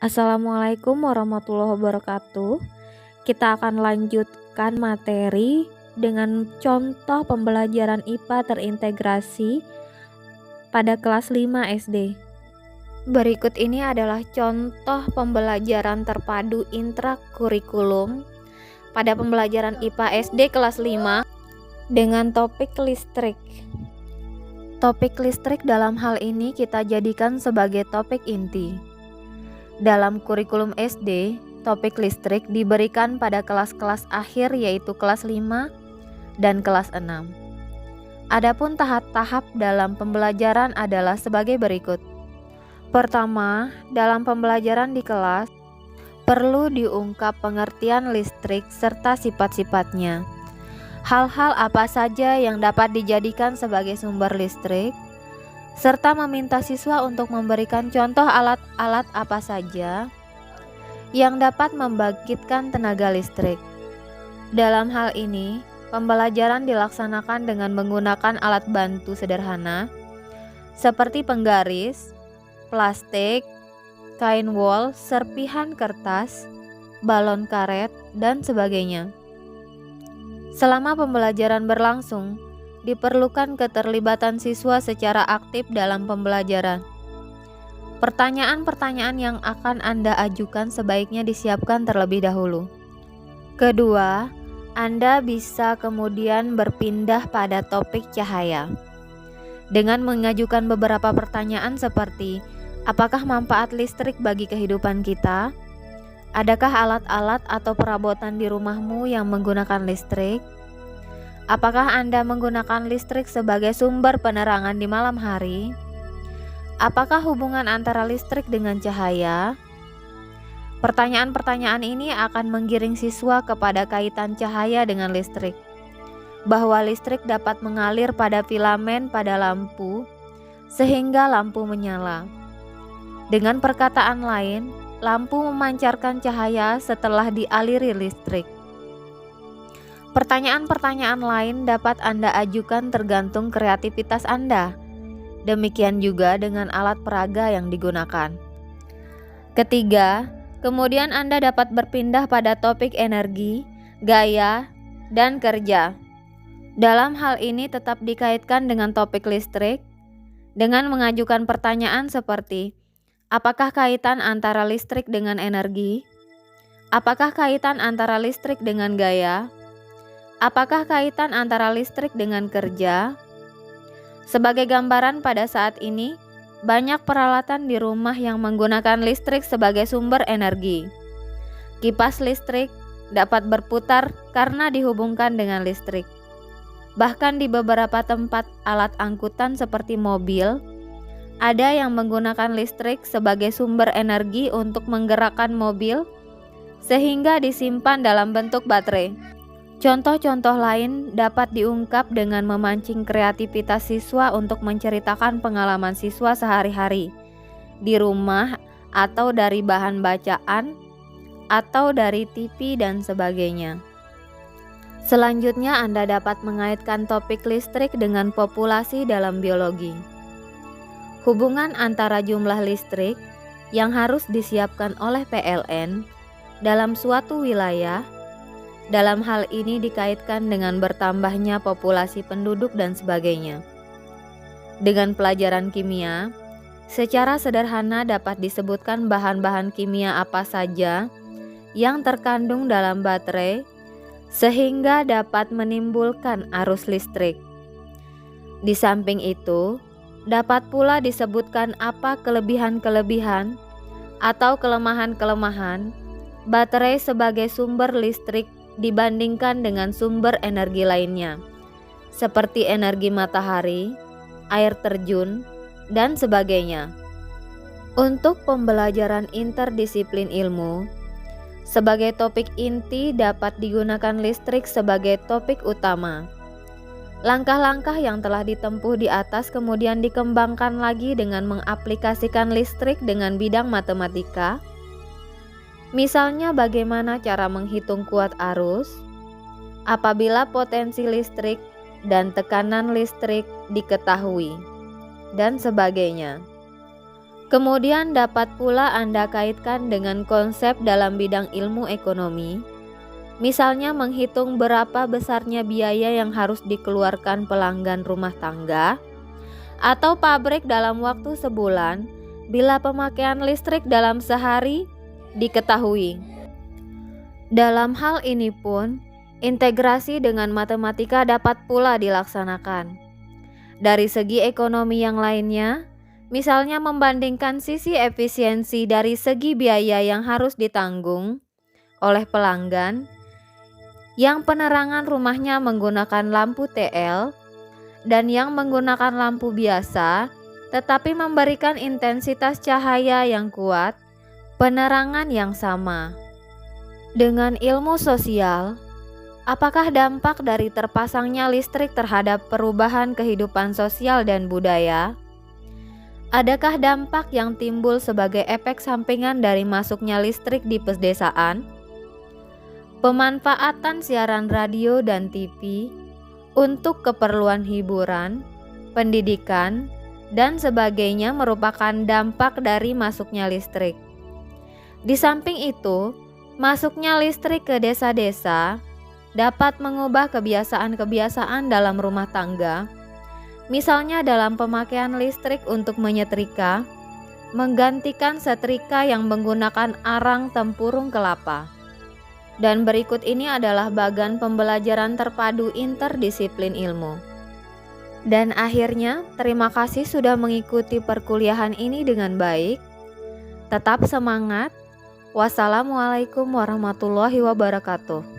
Assalamualaikum warahmatullahi wabarakatuh. Kita akan lanjutkan materi dengan contoh pembelajaran IPA terintegrasi pada kelas 5 SD. Berikut ini adalah contoh pembelajaran terpadu intrakurikulum pada pembelajaran IPA SD kelas 5 dengan topik listrik. Topik listrik dalam hal ini kita jadikan sebagai topik inti. Dalam kurikulum SD, topik listrik diberikan pada kelas-kelas akhir yaitu kelas 5 dan kelas 6. Adapun tahap-tahap dalam pembelajaran adalah sebagai berikut. Pertama, dalam pembelajaran di kelas, perlu diungkap pengertian listrik serta sifat-sifatnya. Hal-hal apa saja yang dapat dijadikan sebagai sumber listrik, serta meminta siswa untuk memberikan contoh alat-alat apa saja yang dapat membangkitkan tenaga listrik. Dalam hal ini, pembelajaran dilaksanakan dengan menggunakan alat bantu sederhana seperti penggaris, plastik, kain wol, serpihan kertas, balon karet, dan sebagainya. Selama pembelajaran berlangsung, diperlukan keterlibatan siswa secara aktif dalam pembelajaran. Pertanyaan-pertanyaan yang akan Anda ajukan sebaiknya disiapkan terlebih dahulu. Kedua, Anda bisa kemudian berpindah pada topik cahaya dengan mengajukan beberapa pertanyaan seperti: apakah manfaat listrik bagi kehidupan kita? Adakah alat-alat atau perabotan di rumahmu yang menggunakan listrik? Apakah Anda menggunakan listrik sebagai sumber penerangan di malam hari? Apakah hubungan antara listrik dengan cahaya? Pertanyaan-pertanyaan ini akan menggiring siswa kepada kaitan cahaya dengan listrik, bahwa listrik dapat mengalir pada filamen pada lampu sehingga lampu menyala. Dengan perkataan lain, lampu memancarkan cahaya setelah dialiri listrik. Pertanyaan-pertanyaan lain dapat Anda ajukan tergantung kreativitas Anda. Demikian juga dengan alat peraga yang digunakan. Ketiga, kemudian Anda dapat berpindah pada topik energi, gaya, dan kerja. Dalam hal ini tetap dikaitkan dengan topik listrik dengan mengajukan pertanyaan seperti: apakah kaitan antara listrik dengan energi? Apakah kaitan antara listrik dengan gaya? Apakah kaitan antara listrik dengan kerja? Sebagai gambaran, pada saat ini banyak peralatan di rumah yang menggunakan listrik sebagai sumber energi. Kipas listrik dapat berputar karena dihubungkan dengan listrik. Bahkan di beberapa tempat alat angkutan seperti mobil, ada yang menggunakan listrik sebagai sumber energi untuk menggerakkan mobil sehingga disimpan dalam bentuk baterai. Contoh-contoh lain dapat diungkap dengan memancing kreativitas siswa untuk menceritakan pengalaman siswa sehari-hari di rumah atau dari bahan bacaan atau dari TV dan sebagainya. Selanjutnya, Anda dapat mengaitkan topik listrik dengan populasi dalam biologi. Hubungan antara jumlah listrik yang harus disiapkan oleh PLN dalam suatu wilayah, dalam hal ini dikaitkan dengan bertambahnya populasi penduduk dan sebagainya. Dengan pelajaran kimia, secara sederhana dapat disebutkan bahan-bahan kimia apa saja yang terkandung dalam baterai sehingga dapat menimbulkan arus listrik. Di samping itu, dapat pula disebutkan apa kelebihan-kelebihan atau kelemahan-kelemahan baterai sebagai sumber listrik dibandingkan dengan sumber energi lainnya, seperti energi matahari, air terjun, dan sebagainya. Untuk pembelajaran interdisiplin ilmu, sebagai topik inti dapat digunakan listrik sebagai topik utama. Langkah-langkah yang telah ditempuh di atas kemudian dikembangkan lagi dengan mengaplikasikan listrik dengan bidang matematika. Misalnya bagaimana cara menghitung kuat arus, apabila potensi listrik dan tekanan listrik diketahui, dan sebagainya. Kemudian dapat pula Anda kaitkan dengan konsep dalam bidang ilmu ekonomi, misalnya menghitung berapa besarnya biaya yang harus dikeluarkan pelanggan rumah tangga atau pabrik dalam waktu sebulan bila pemakaian listrik dalam sehari diketahui. Dalam hal ini pun, integrasi dengan matematika dapat pula dilaksanakan. Dari segi ekonomi yang lainnya, misalnya membandingkan sisi efisiensi dari segi biaya yang harus ditanggung oleh pelanggan yang penerangan rumahnya menggunakan lampu TL dan yang menggunakan lampu biasa tetapi memberikan intensitas cahaya yang kuat, penerangan yang sama. Dengan ilmu sosial, apakah dampak dari terpasangnya listrik terhadap perubahan kehidupan sosial dan budaya? Adakah dampak yang timbul sebagai efek sampingan dari masuknya listrik di pedesaan? Pemanfaatan siaran radio dan TV untuk keperluan hiburan, pendidikan, dan sebagainya merupakan dampak dari masuknya listrik. Di samping itu, masuknya listrik ke desa-desa dapat mengubah kebiasaan-kebiasaan dalam rumah tangga, misalnya dalam pemakaian listrik untuk menyetrika, menggantikan setrika yang menggunakan arang tempurung kelapa. Dan berikut ini adalah bagan pembelajaran terpadu interdisiplin ilmu. Dan akhirnya, terima kasih sudah mengikuti perkuliahan ini dengan baik. Tetap semangat. Wassalamualaikum warahmatullahi wabarakatuh.